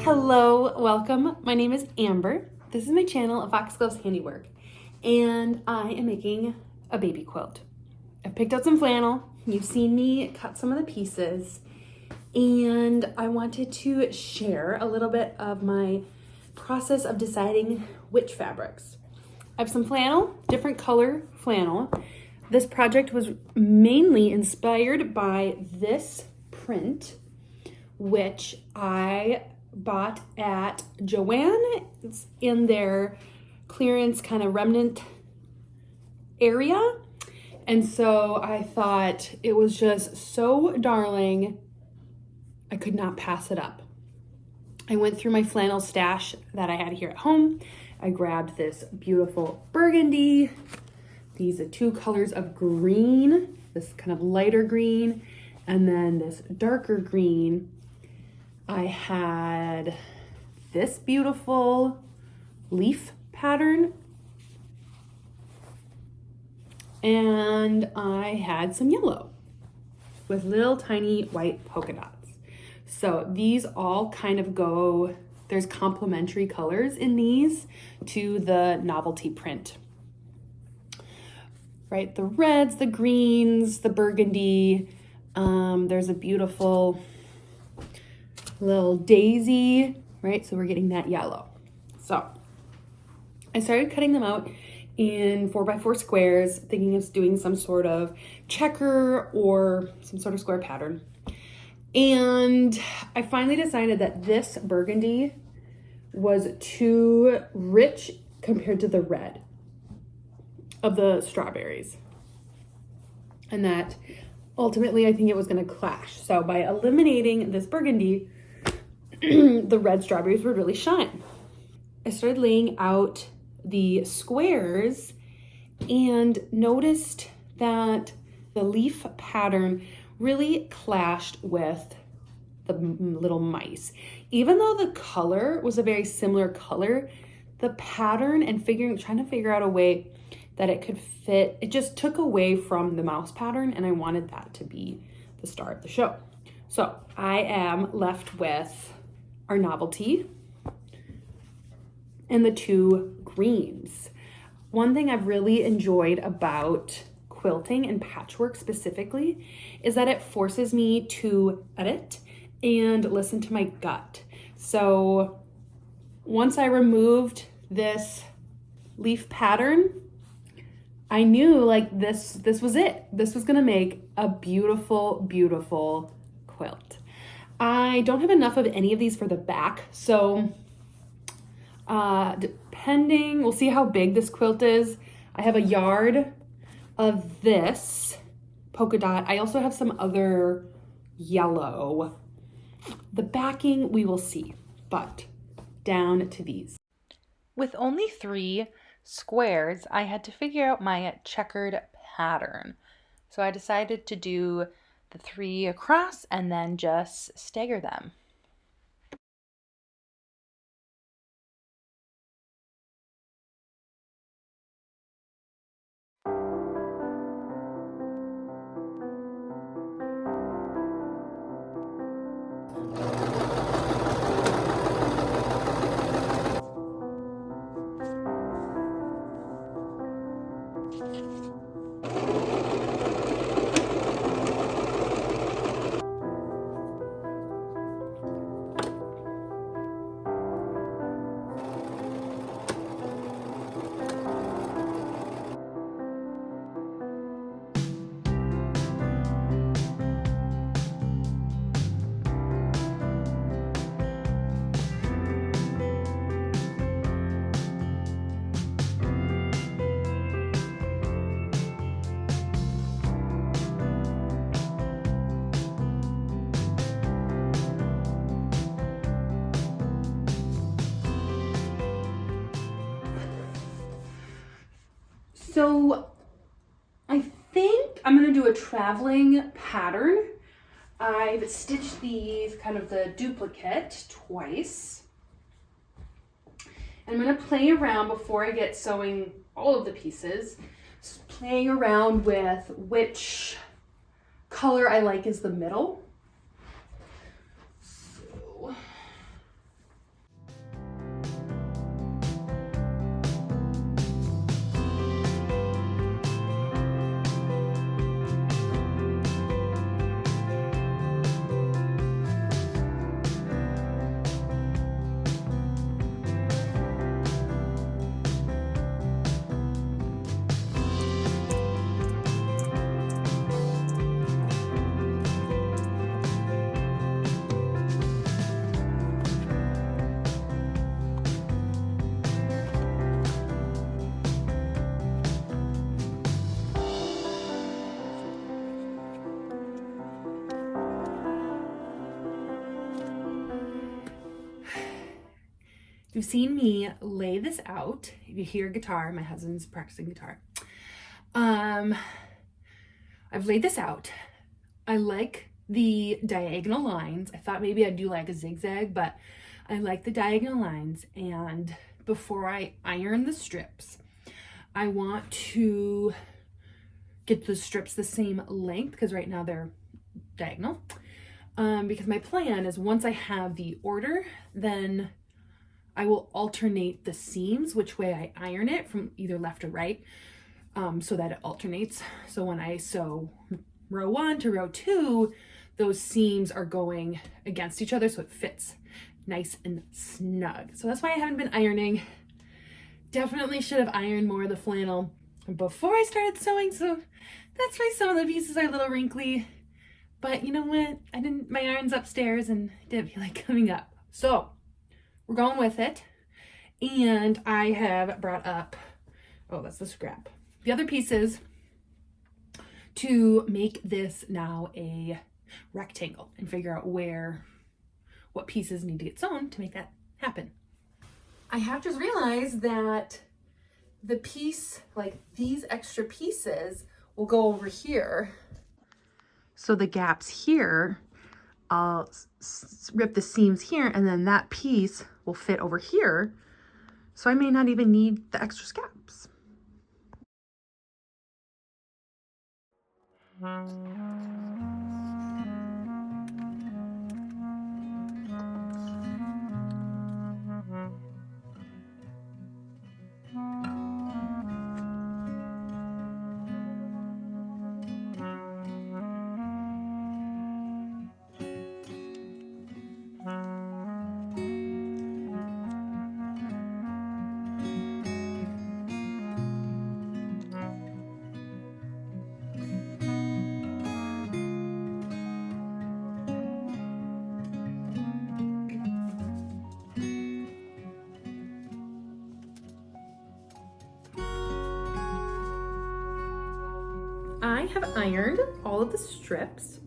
Hello, welcome. My name is Amber. This is my channel of Foxglove's Handiwork, and I am making a baby quilt. I've picked out some flannel. You've seen me cut some of the pieces, and I wanted to share a little bit of my process of deciding which fabrics. I have some flannel, different color flannel. This project was mainly inspired by this print, which I bought at Joann. It's in their clearance kind of remnant area. And so I thought it was just so darling, I could not pass it up. I went through my flannel stash that I had here at home. I grabbed this beautiful burgundy. These are two colors of green, this kind of lighter green, and then this darker green. I had this beautiful leaf pattern, and I had some yellow with little tiny white polka dots. So these all kind of go, there's complementary colors in these to the novelty print. Right, the reds, the greens, the burgundy. There's a beautiful little daisy, right? So we're getting that yellow. So I started cutting them out in 4x4 squares, thinking of doing some sort of checker or some sort of square pattern. And I finally decided that this burgundy was too rich compared to the red of the strawberries. And that ultimately I think it was gonna clash. So by eliminating this burgundy, the red strawberries would really shine. I started laying out the squares and noticed that the leaf pattern really clashed with the little mice. Even though the color was a very similar color, the pattern and trying to figure out a way that it could fit, it just took away from the mouse pattern, and I wanted that to be the star of the show. So I am left with our novelty and the two greens. One thing I've really enjoyed about quilting and patchwork specifically is that it forces me to edit and listen to my gut. So once I removed this leaf pattern, I knew like this was it. This was gonna make a beautiful, beautiful quilt. I don't have enough of any of these for the back, so we'll see how big this quilt is. I have a yard of this polka dot. I also have some other yellow. The backing, we will see, but down to these. With only 3 squares, I had to figure out my checkered pattern. So I decided to do the 3 across and then just stagger them. So I think I'm gonna do a traveling pattern. I've stitched these, kind of the duplicate, twice. And I'm gonna play around before I get sewing all of the pieces, just playing around with which color I like is the middle. So You've seen me lay this out. If you hear guitar, my husband's practicing guitar. I've laid this out. I like the diagonal lines. I thought maybe I'd do like a zigzag, but I like the diagonal lines. And before I iron the strips, I want to get the strips the same length, because right now they're diagonal. Because my plan is once I have the order, then I will alternate the seams, which way I iron it from either left or right, so that it alternates. So when I sew row 1 to row 2, those seams are going against each other, so it fits nice and snug. So that's why I haven't been ironing. Definitely should have ironed more of the flannel before I started sewing, so that's why some of the pieces are a little wrinkly. But you know what? My iron's upstairs and didn't feel like coming up. So we're going with it. And I have brought up, oh, that's the scrap, the other pieces to make this now a rectangle and figure out what pieces need to get sewn to make that happen. I have just realized that the piece, like these extra pieces, will go over here. So the gaps here, I'll rip the seams here, and then that piece will fit over here. So I may not even need the extra scraps. I have ironed all of the strips,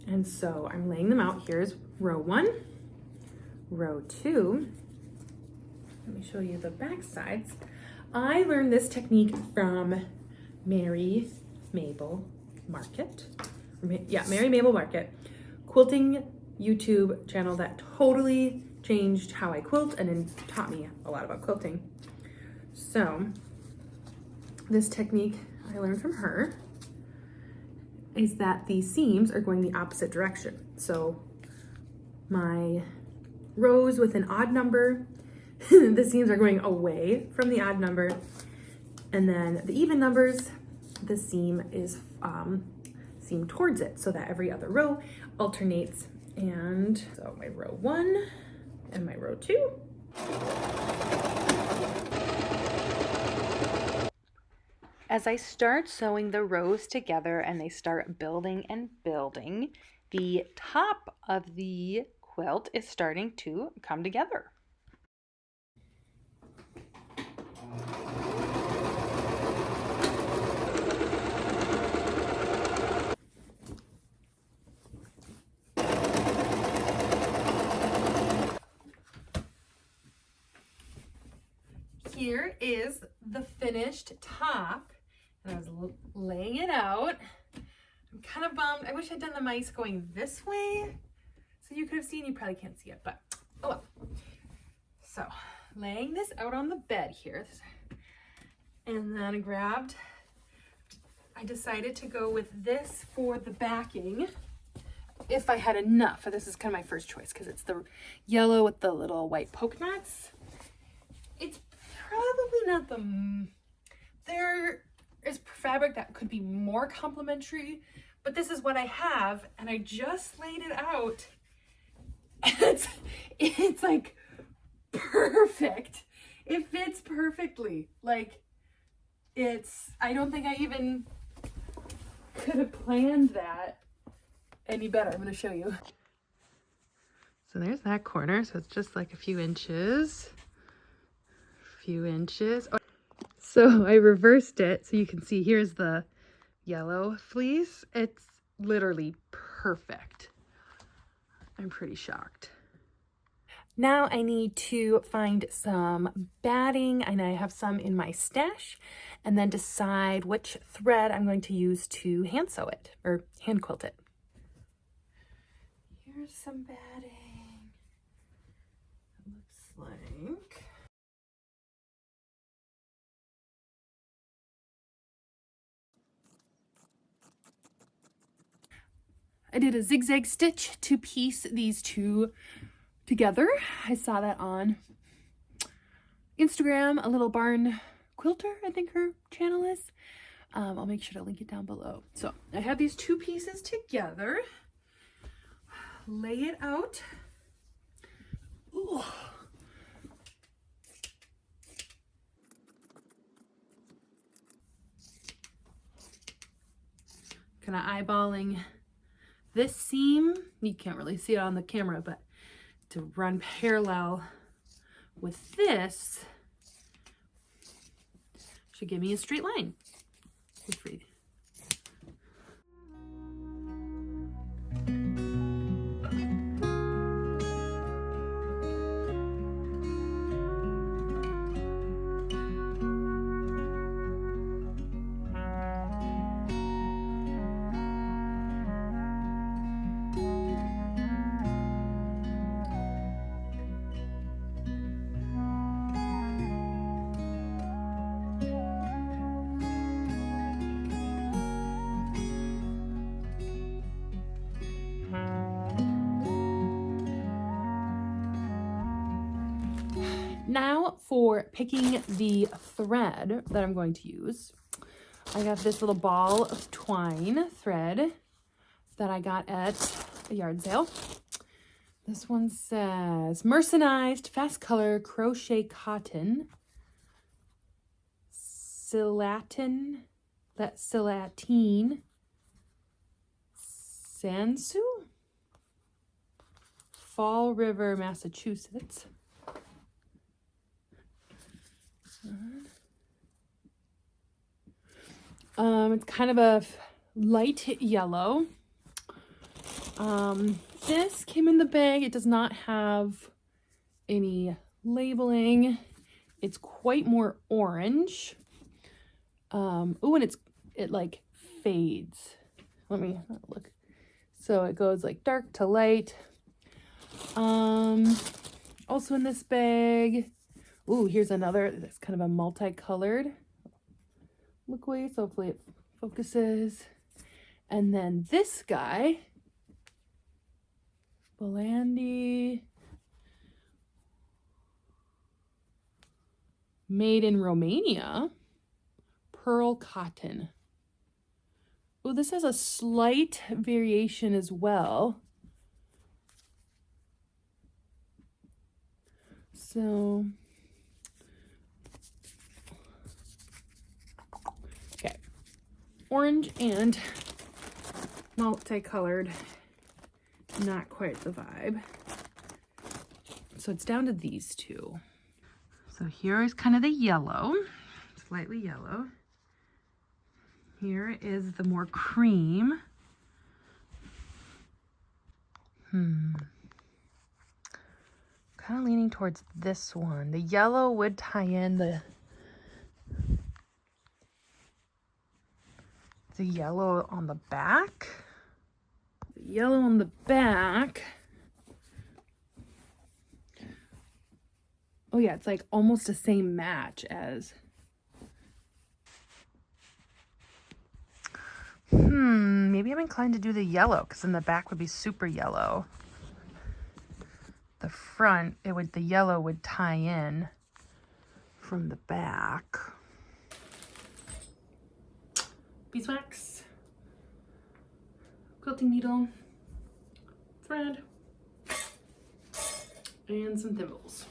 and so I'm laying them out. Here's row 1, row 2. Let me show you the back sides. I learned this technique from Mary Mabel Market. Yeah, Mary Mabel Market. Quilting YouTube channel that totally changed how I quilt and taught me a lot about quilting. So this technique I learned from her is that the seams are going the opposite direction. So my rows with an odd number, the seams are going away from the odd number, and then the even numbers, the seam is seam towards it, so that every other row alternates. And so my row 1 and my row 2. As I start sewing the rows together and they start building and building, the top of the quilt is starting to come together. Here is the finished top. And I was laying it out. I'm kind of bummed. I wish I'd done the mice going this way, so you could have seen. You probably can't see it, but oh well. So laying this out on the bed here, and then I decided to go with this for the backing if I had enough. This is kind of my first choice because it's the yellow with the little white polka dots. It's probably not there is fabric that could be more complimentary, but this is what I have, and I just laid it out. It's like perfect. It fits perfectly. Like I don't think I even could have planned that any better. I'm going to show you. So there's that corner. So it's just like a few inches. So I reversed it so you can see here's the yellow fleece. It's literally perfect. I'm pretty shocked. Now I need to find some batting, and I have some in my stash, and then decide which thread I'm going to use to hand sew it, or hand quilt it. Here's some batting. It looks like... I did a zigzag stitch to piece these two together. I saw that on Instagram, a little barn quilter, I think her channel is. I'll make sure to link it down below. So I have these two pieces together. Lay it out. Ooh. Kind of eyeballing this seam. You can't really see it on the camera, but to run parallel with this should give me a straight line. Free. Now for picking the thread that I'm going to use. I got this little ball of twine thread that I got at a yard sale. This one says mercerized fast color crochet cotton silatine Sansu, Fall River, Massachusetts. It's kind of a light yellow. This came in the bag. It does not have any labeling. It's quite more orange. Oh, and it like fades. Let me look. So it goes like dark to light. Also in this bag. Ooh, here's another that's kind of a multicolored look away. So hopefully it focuses. And then this guy, Belandi, made in Romania, pearl cotton. Oh, this has a slight variation as well. So, okay, orange and multicolored, not quite the vibe. So it's down to these two. So here is kind of the yellow, slightly yellow. Here is the more cream. Kind of leaning towards this one. The yellow would tie in the yellow on the back. The yellow on the back. Oh yeah, it's like almost the same match as. Maybe I'm inclined to do the yellow because then the back would be super yellow. The front, the yellow would tie in from the back. Beeswax, quilting needle, thread, and some thimbles.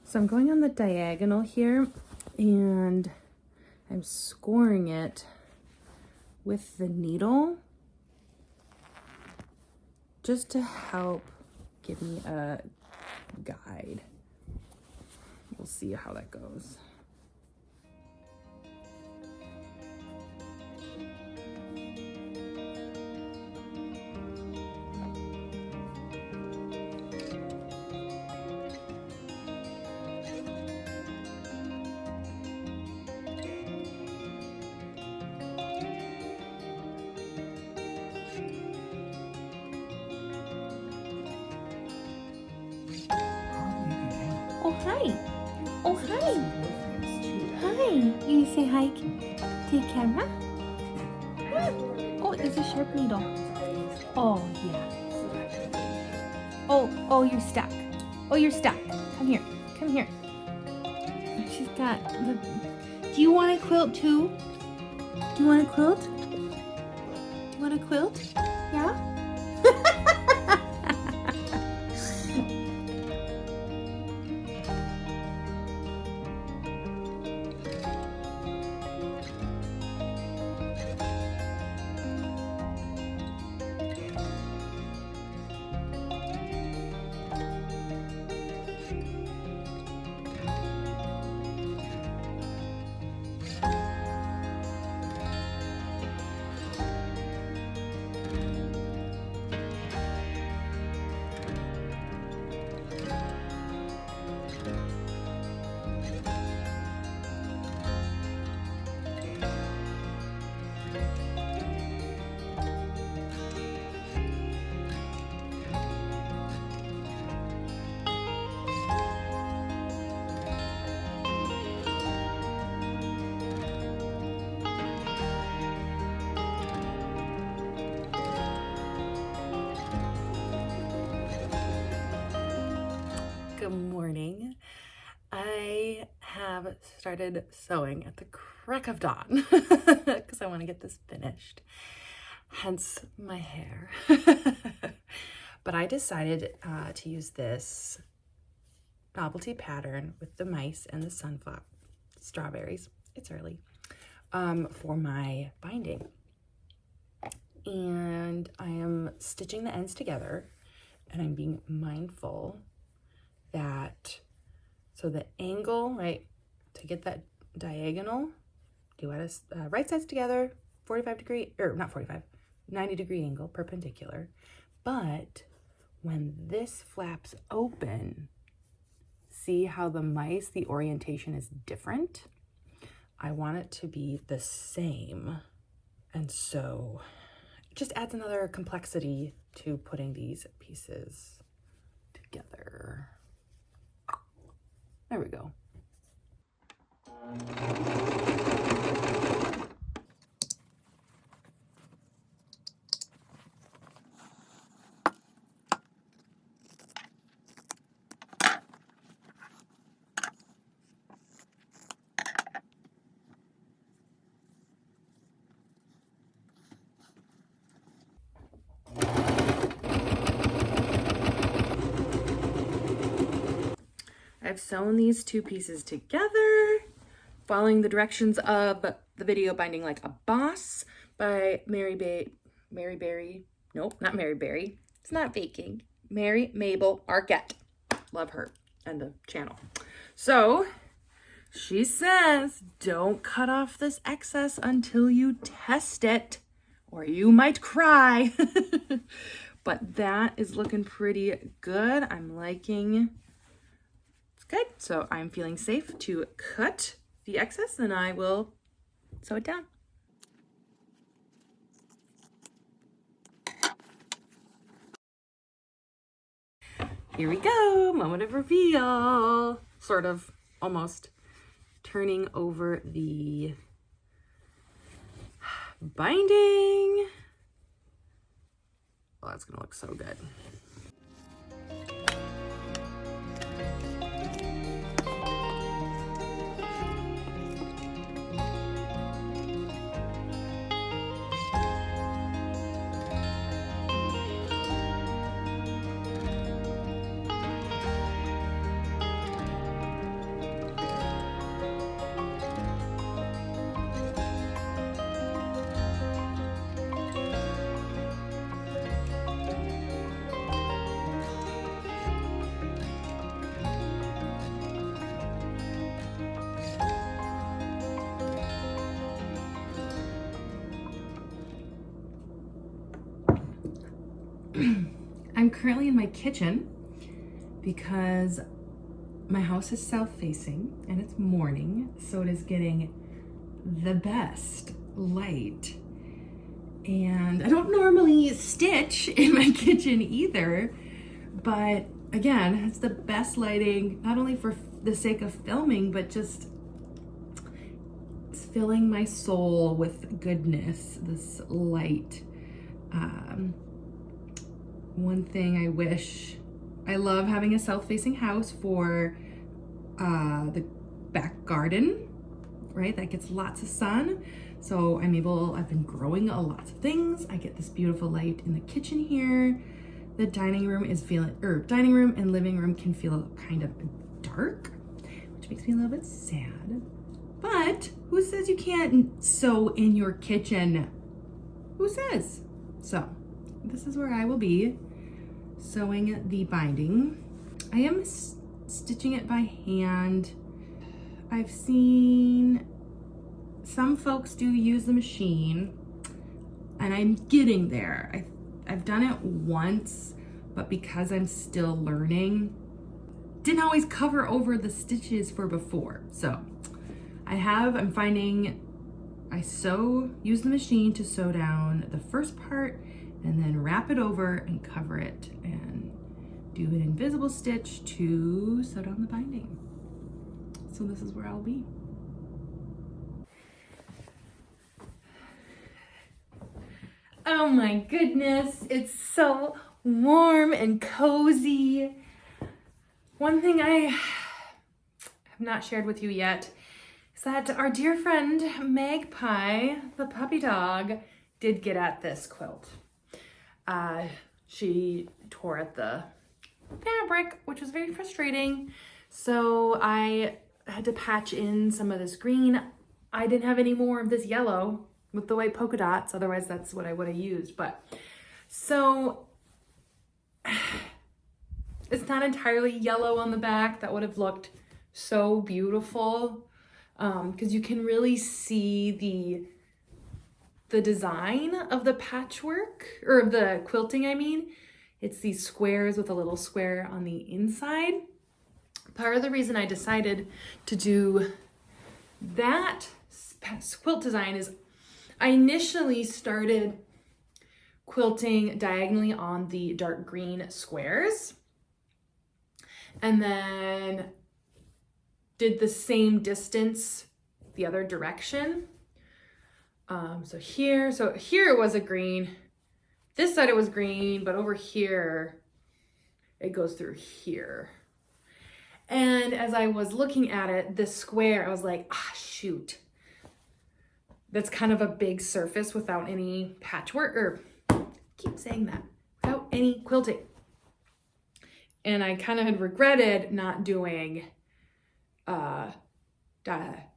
So I'm going on the diagonal here and I'm scoring it with the needle just to help give me a guide. We'll see how that goes. Oh, hi. Oh, hi. Hi. You say hi to the camera? Oh, it's a sharp needle. Oh, yeah. Oh, you're stuck. Oh, you're stuck. Come here. Come here. She's got the... Do you want a quilt too? Do you want a quilt? Do you want a quilt? Yeah? Good morning. I have started sewing at the crack of dawn because I want to get this finished, hence my hair. But I decided to use this novelty pattern with the mice and the sunflower strawberries, it's early, for my binding. And I am stitching the ends together and I'm being mindful that, so the angle, right, to get that diagonal, do at a right sides together, 45 degree, or not 45, 90 degree angle, perpendicular. But when this flaps open, see how the mice, the orientation is different? I want it to be the same. And so it just adds another complexity to putting these pieces together. There we go. I've sewn these two pieces together, following the directions of the video Binding Like a Boss by Mary Berry. Nope, not Mary Berry. It's not baking. Mary Mabel Arquette. Love her and the channel. So she says, don't cut off this excess until you test it or you might cry. But that is looking pretty good. I'm liking. Good, so I'm feeling safe to cut the excess and I will sew it down. Here we go, moment of reveal. Sort of, almost turning over the binding. Oh, that's gonna look so good. currently in my kitchen because my house is south-facing and it's morning, so it is getting the best light. And I don't normally stitch in my kitchen either, but again, it's the best lighting, not only for the sake of filming, but just it's filling my soul with goodness, this light. One thing I love having a south-facing house for the back garden, right? That gets lots of sun. So I've been growing lots of things. I get this beautiful light in the kitchen here. The dining room and living room can feel kind of dark, which makes me a little bit sad. But who says you can't sew in your kitchen? Who says? So this is where I will be sewing the binding. I am stitching it by hand. I've seen some folks do use the machine, and I'm getting there. I've done it once, but because I'm still learning, didn't always cover over the stitches for before. So I'm finding I use the machine to sew down the first part and then wrap it over and cover it and do an invisible stitch to sew down the binding. So this is where I'll be. Oh my goodness, it's so warm and cozy. One thing I have not shared with you yet is that our dear friend Magpie, the puppy dog, did get at this quilt. She tore at the fabric, which was very frustrating. So I had to patch in some of this green. I didn't have any more of this yellow with the white polka dots, otherwise that's what I would have used. But so it's not entirely yellow on the back. That would have looked so beautiful, because you can really see the design of the patchwork, or of the quilting, I mean. It's these squares with a little square on the inside. Part of the reason I decided to do that quilt design is I initially started quilting diagonally on the dark green squares, and then did the same distance the other direction. So here it was a green, this side it was green, but over here it goes through here. And as I was looking at it, this square, I was like, shoot, that's kind of a big surface without any patchwork, or keep saying that, without any quilting. And I kind of had regretted not doing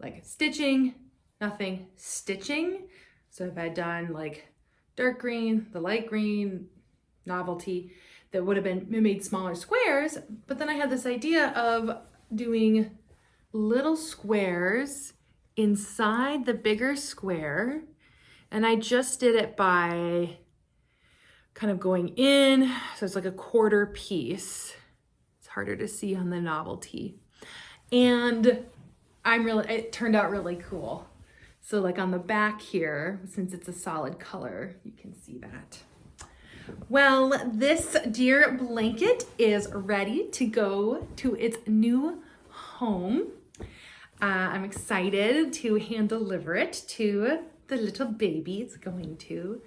like stitching, nothing stitching. So if I'd done like dark green, the light green, novelty, that would have been made smaller squares. But then I had this idea of doing little squares inside the bigger square, and I just did it by kind of going in, so it's like a quarter piece. It's harder to see on the novelty, and it turned out really cool. So like on the back here, since it's a solid color, you can see that. Well, this dear blanket is ready to go to its new home. I'm excited to hand deliver it to the little baby it's going to.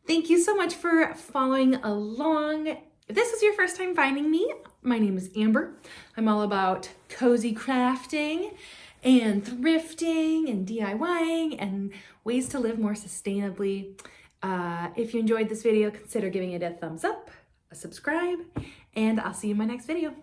Thank you so much for following along. If this is your first time finding me, my name is Amber. I'm all about cozy crafting and thrifting and DIYing and ways to live more sustainably. If you enjoyed this video, consider giving it a thumbs up, a subscribe, and I'll see you in my next video.